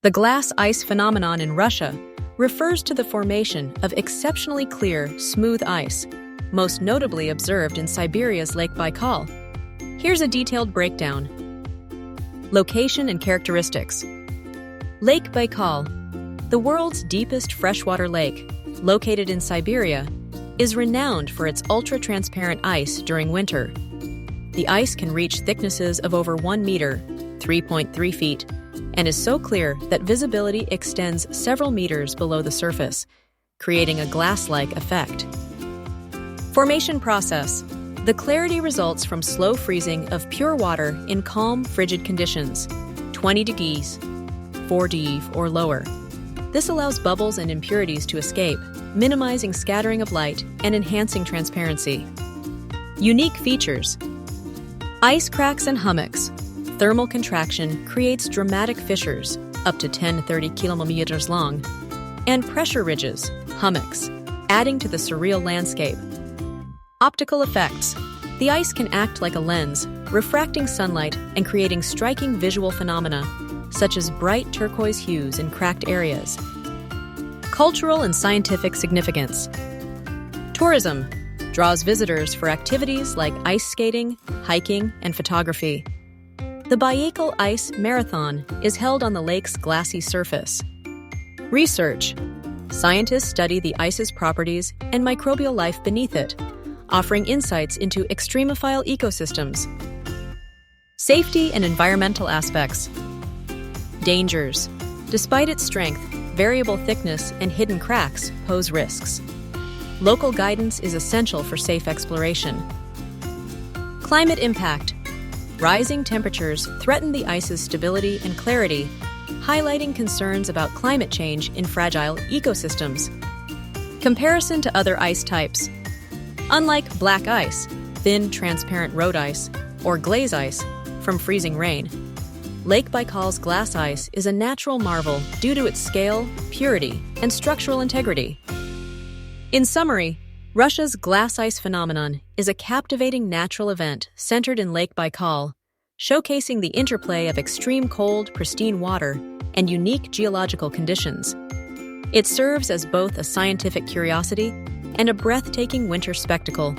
The glass ice phenomenon in Russia refers to the formation of exceptionally clear, smooth ice, most notably observed in Siberia's Lake Baikal. Here's a detailed breakdown. Location and characteristics. Lake Baikal, the world's deepest freshwater lake, located in Siberia, is renowned for its ultra-transparent ice during winter. The ice can reach thicknesses of over 1 meter, 3.3 feet, and is so clear that visibility extends several meters below the surface, creating a glass-like effect. Formation process. The clarity results from slow freezing of pure water in calm, frigid conditions, 20 degrees, 4 or lower. This allows bubbles and impurities to escape, minimizing scattering of light and enhancing transparency. Unique features. Ice cracks and hummocks. Thermal contraction creates dramatic fissures, up to 10 to 30 kilometers long, and pressure ridges, hummocks, adding to the surreal landscape. Optical effects. The ice can act like a lens, refracting sunlight and creating striking visual phenomena, such as bright turquoise hues in cracked areas. Cultural and scientific significance. Tourism draws visitors for activities like ice skating, hiking, and photography. The Baikal Ice Marathon is held on the lake's glassy surface. Research. Scientists study the ice's properties and microbial life beneath it, offering insights into extremophile ecosystems. Safety and environmental aspects. Dangers. Despite its strength, variable thickness and hidden cracks pose risks. Local guidance is essential for safe exploration. Climate impact. Rising temperatures threaten the ice's stability and clarity, highlighting concerns about climate change in fragile ecosystems. Comparison to other ice types. Unlike black ice, thin, transparent road ice, or glaze ice from freezing rain, Lake Baikal's glass ice is a natural marvel due to its scale, purity, and structural integrity. In summary, Russia's glass ice phenomenon is a captivating natural event centered in Lake Baikal, showcasing the interplay of extreme cold, pristine water and unique geological conditions. It serves as both a scientific curiosity and a breathtaking winter spectacle,